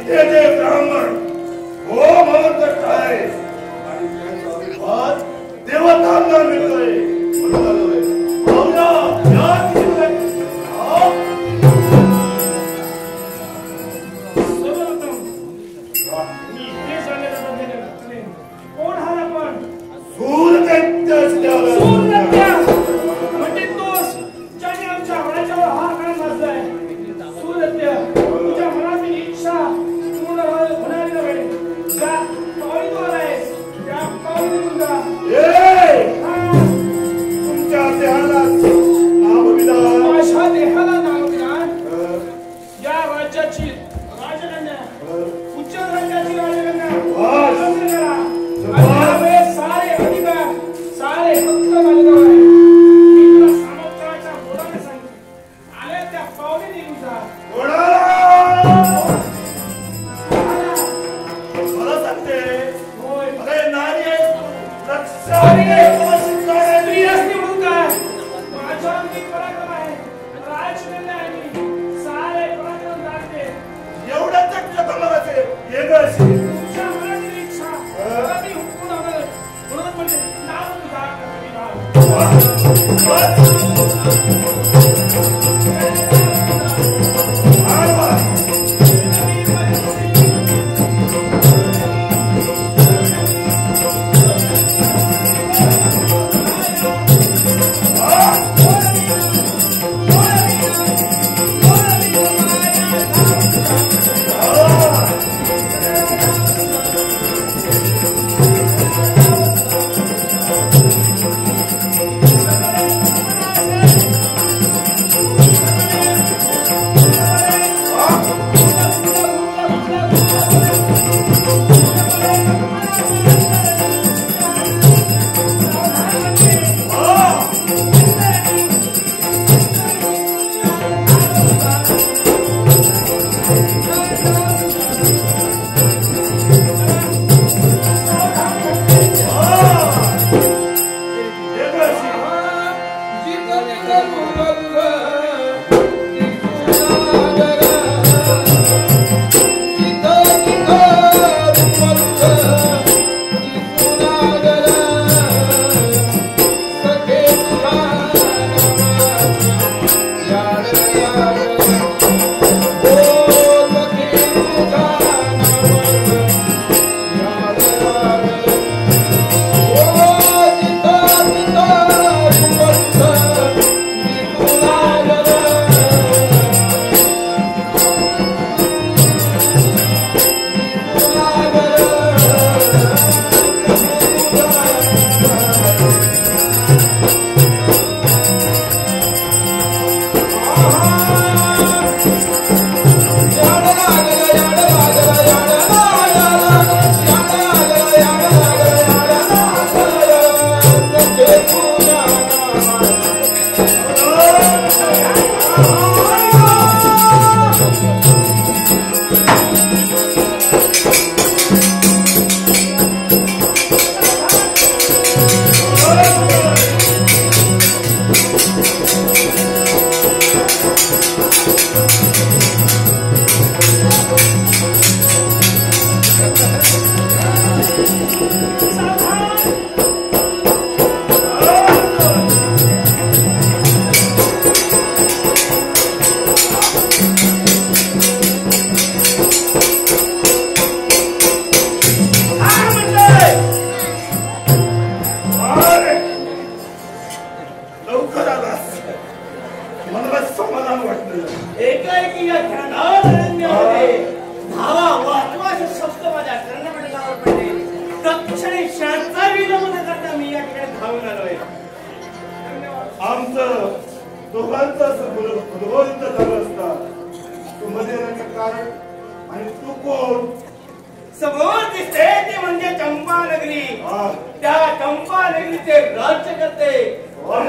ते जे ब्राह्मण हो म्हणत काय आणि त्यांचा विवाद देवतांना मिळतोय म्हणून आलोय. भावना या कोण हा आपण सूरदैत्य म्हणजे तोच ज्याने आमच्या मनाच्यावर हा काळ माजलाय. सूरदैत्य तुझ्या मनातील इच्छा पूर्ण होणारी नव्हे. त्या पावलीवर आहेस त्या पावलीवर जा. तुमच्या देहाला नामविधान माझ्या देहाला नामविधान या राज्याची राजकन्या उच्च राज्याची राजकन्या सारे अधिकार सारे हक्क माझ्याजवळ आहे. मी तुला सामर्थ्याच्या बोलाने सांगितले आले त्या पावली निघून जा. मला सांगते होय अरे नारी आहे स्त्री असते म्हणून काय माझ्या अंगी पराक्रम आहे. राजकन्या आहे मी. सारे पराक्रम जाणते. एवढं चक्र कमराचे ये गशी तुमच्या मनातील इच्छा मी हुकून आणलं म्हणून म्हणजे नाव तुझा समोर दिसते ते म्हणजे चंपा नगरी. त्या चंपा नगरीचे राज्य करते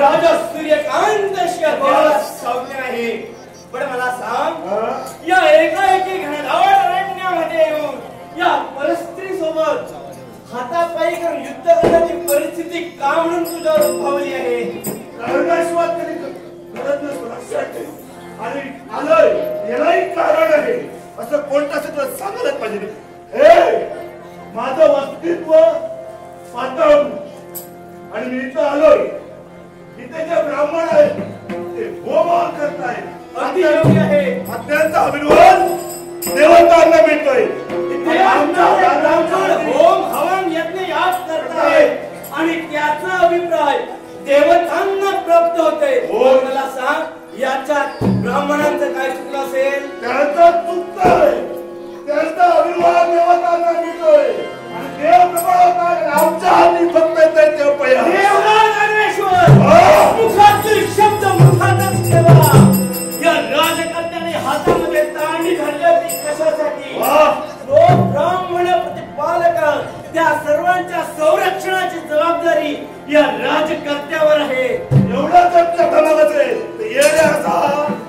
राजा सूर्यकांत सौम्य आहे. पण मला सांग या एकाएकी घनदाट अरण्यामध्ये येऊन या परस्त्री सोबत हातापायी करून युद्ध करण्याची परिस्थिती का म्हणून तुझ्यावर उद्भवली आहे. आणि आलंय यालाही कारण आहे असं कोणतं सांगत पाहिजे. हे माझं अस्तित्व पातळ आणि मी इथं आलोय. इथे जे ब्राह्मण आहेत ते होमहवन करतायत. अगदी योग्य आहे. त्यांचा अभिनव देवतांना मिळतोय. होम हवन यज्ञ याग करतायत आणि त्याचा अभिप्राय देवतांना प्राप्त होते. मला सांग याच्यात ब्राह्मणांचं काय चुकलं असेल? त्यांचं चुकतंय. त्यांचा अभिमान देवतांना मिळतोय आणि देव प्रमाण आमच्या हाती फक्त देव पहिला. मुखातील शब्द मुखातच ठेवा. या राजकन्याने हातामध्ये तांडी धरली होती कशासाठी? तो ब्राह्मण प्रतिपालक त्या सर्वांच्या संरक्षणाची जबाबदारी या राजकर्त्यावर आहे. एवढा चर्चा ठरवलंच आहे.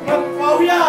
मग पाहूया.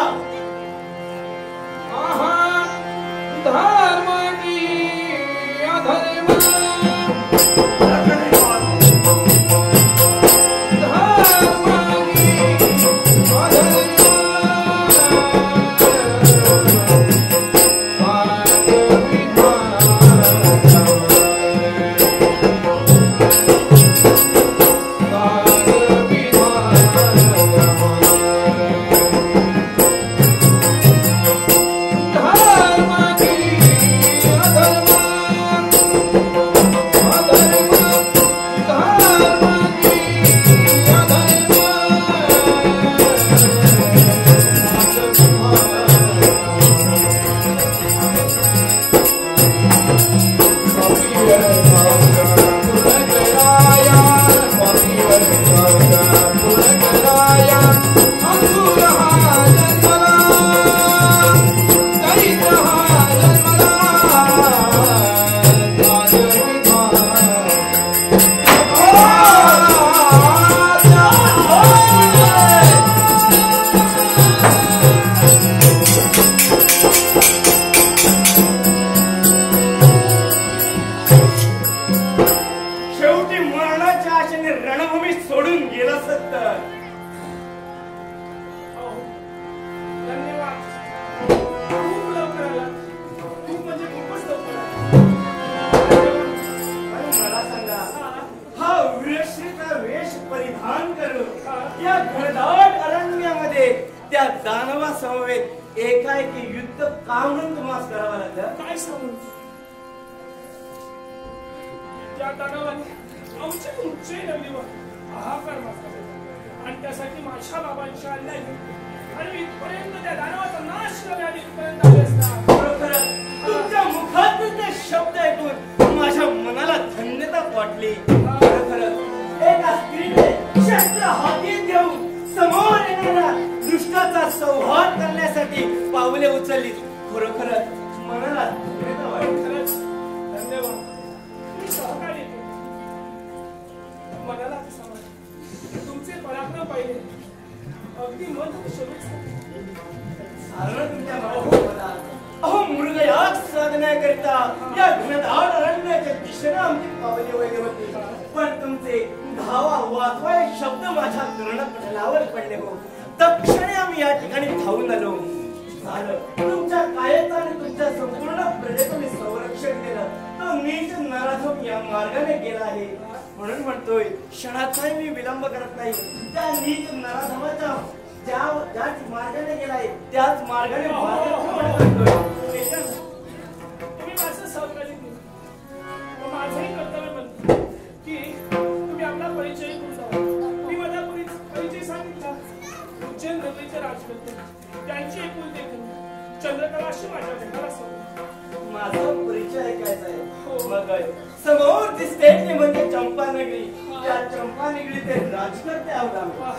समोर दिसते ते म्हणजे चंपानगरी. त्या चंपानगरी ते राजकर्ते आहोत आम्ही.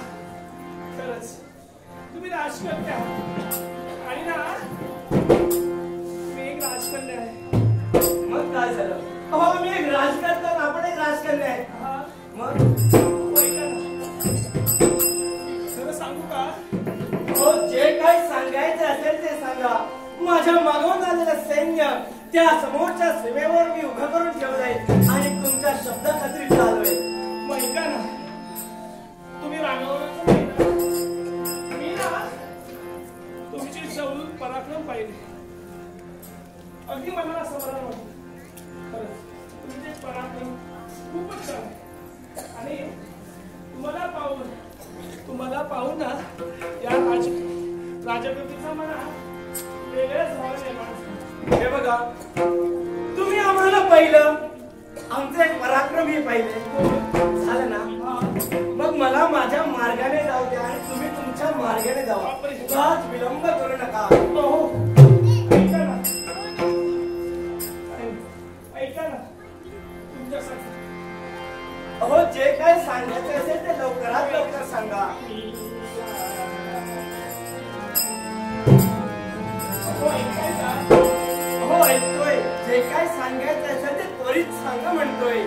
खरंच तुम्ही राजकर्ते आहात आणि ना मी एक राजकन्या आहे. मग काय झालं? अहो मी एक राजकर्ता ना आपण एक राजकन्या आहे. मग खरं सांगू का? हो जे काही सांगायचं असेल ते सांगा. माझ्या मागवून आलेलं सैन्य त्या समोरच्या सीमेवर मी उभं करून ठेवलंय आणि तुमच्या शब्द खात्री चाललोय. मग ऐका ना, तुम्ही रागावरच नाही ना. मी ना तुमची जवळून पराक्रम पाहिले. अगदी मनाला समाधान वाटतं. खरंच तुमचे पराक्रम खूपच छान आहे. आणि तुम्हाला पाहून ना या राजकृतीचा मला वेगळाच भाव निर्माण झाला. हे बघा, तुम्ही आम्हाला पाहिलं, आमचे पराक्रमही पाहिले झालं ना. मग मला माझ्या मार्गाने जाऊ द्या आणि तुम्ही तुमच्या मार्गाने जावा. उगाच विलंब करू नका. हो, ऐका ना तुमच्यासाठी. अहो, जे काय सांगायचं असेल ते लवकरात लवकर सांगा. हो, ऐकतोय. जे काय सांगायचं असेल ते त्वरित सांगा म्हणतोय.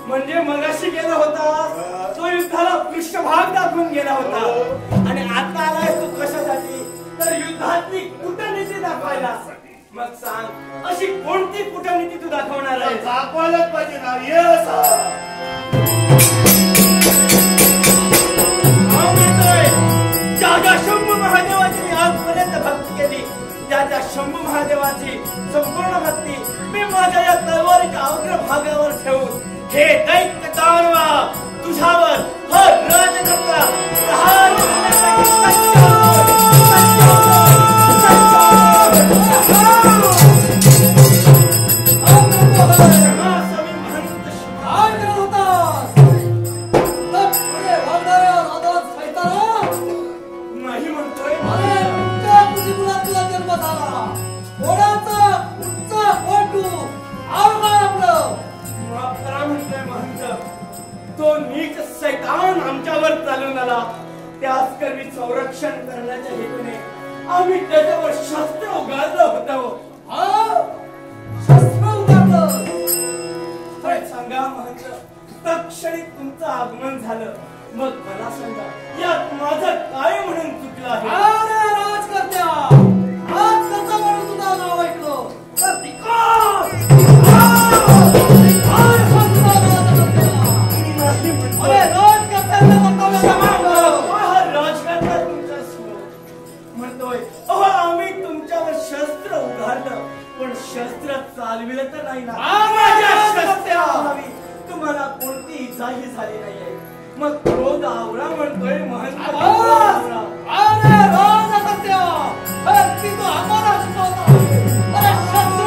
म्हणजे मगाशी गेला होता तो युद्धाला पृष्ठभाग दाखवून गेला होता आणि आता आलाय तो कशासाठी? तर युद्धातली कूटनीती दाखवायला. मग सांग, अशी कोणती कूटनीती तू दाखवणार आहे? दाखवायलाच पाहिजे ना. ये ज्या शंभू महादेवाची मी आजपर्यंत भक्ती केली, त्या शंभू महादेवाची संपूर्ण भक्ती मी माझ्या या तलवारीच्या अग्रभागावर ठेवून हे दैत्य दानवा तुझ्यावर हा राजकर्ता प्रहार नाही म्हणतोय. तो नीच सैतान आमच्यावर चालून आला. त्याच कर्मी संरक्षण करण्याच्या हेतूने आम्ही त्याच्यावर शस्त्र उगारलं होतं. क्षणी तुमचं आगमन झालं. मग मला सांगा, यात माझं काय म्हणून चुकलं आहे? अरे राजकर्त्या, राजकर्ता म्हणून तुझं नाव ऐकलं तर धिक्कार! अरे राजकर्त्याला राजकर्ता तुमच्या समोर म्हणतोय, अहो आम्ही तुमच्यावर शस्त्र उभारलं, पण शस्त्र चालविलं तर नाही ना. तुम्हाला कोणती इजाही झाली नाहीये. मग क्रोध आवरा म्हणतोय महंत. अरे राजकर्त्या, ती तो आम्हाला शिकवतो. अरे शस्त्र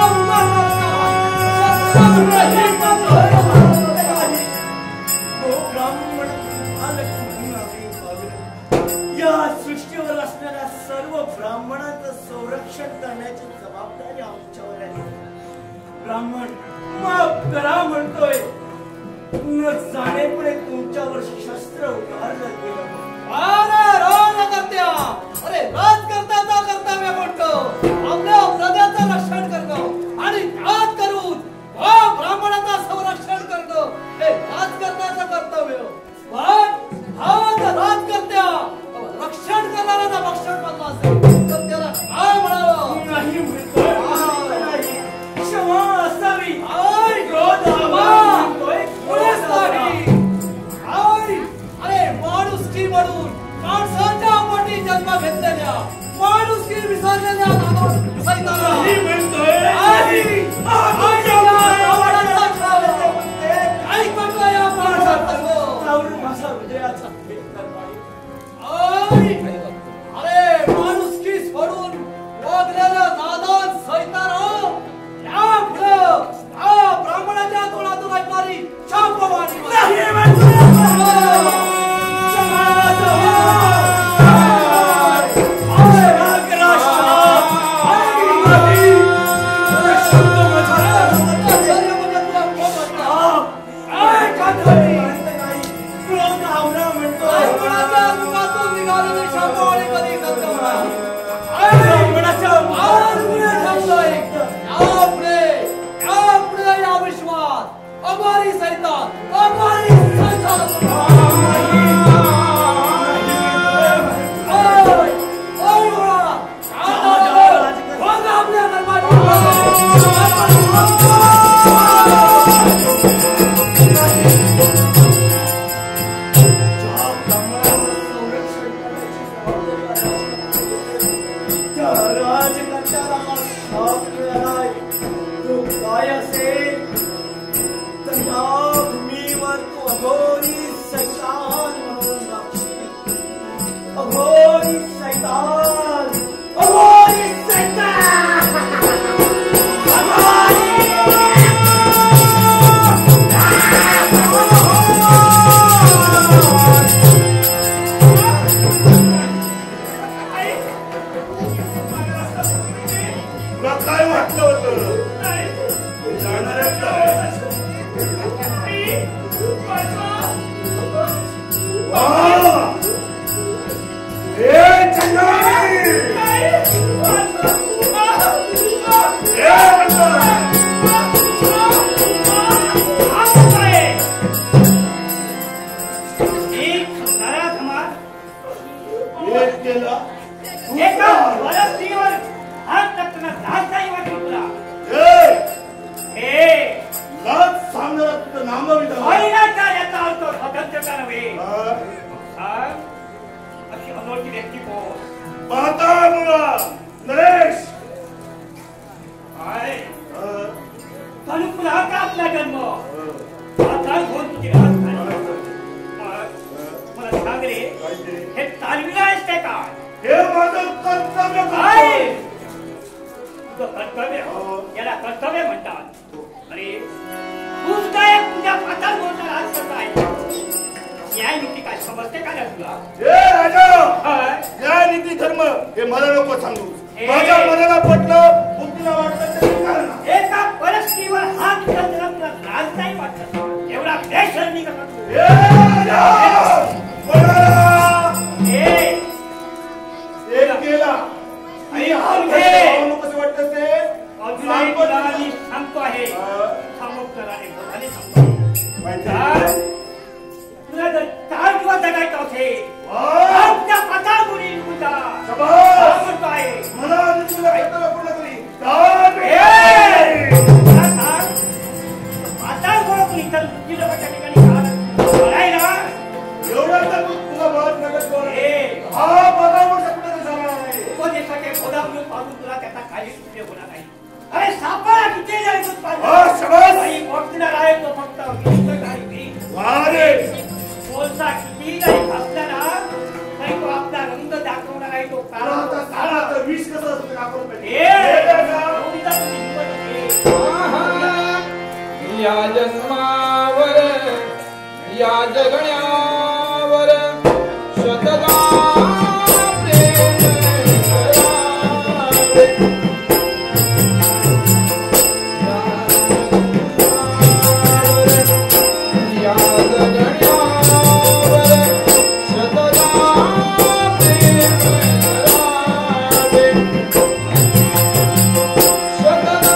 ब्राह्मण या सृष्टीवर असणाऱ्या सर्व ब्राह्मणांचं संरक्षण करण्याची जबाबदारी आमच्यावर आहे. ब्राह्मण मग करा म्हणतोय. न जाणेपुढे तुमच्यावर शस्त्र उभारलं गेलं. अरे राजकर्त्या, अरे राजकर्त्याचा कर्तव्य म्हणतो आपल्या प्रजाचं रक्षण करणं आणि त्याग करून ब्राह्मणाचं संरक्षण करणं हे राजकर्त्याचं कर्तव्य. पण हा राजकर्त्या रक्षण करणाऱ्याचा भक्षण बनला असेल तर त्याला काय म्हणावं? नाही म्हणतोय, क्षमा असावी. क्रोध अरे माणुसकी म्हणून माणसाच्या पोटी जन्म घेतलेल्या माणुसकी विसरलेल्या नाही म्हणतोय, माझा हृदयाचा भेद करणारी. अरे माणुसकी सोडून वागलेल्या नादान सैतान ब्राह्मणाच्या तोंडातून ऐकणारी शापवाणी देशाचे गोदावरी पाहून तुला त्याचा काही उपयोग होणार नाही. अरे सापाला किती जायचं पोहोचणार आहे तो फक्त कोळसा किती जरी असला ना तरी तो आपला रंग दाखवणार आहे. तो विष कसं या जन्मावर या जगण्यावर शतदा प्रेम करावे. या जगण्यावर शतदा प्रेम करावे. शतदा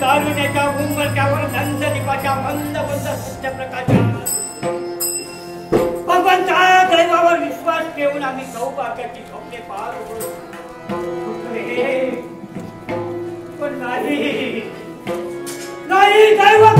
कारुण्याच्या उंबरट्यावर नंद दीपाच्या मंद मंद सत्य प्रकाशा भगवंता दैवावर विश्वास ठेवून आम्ही सौभाग्याची स्वप्ने पार पण नाही दैव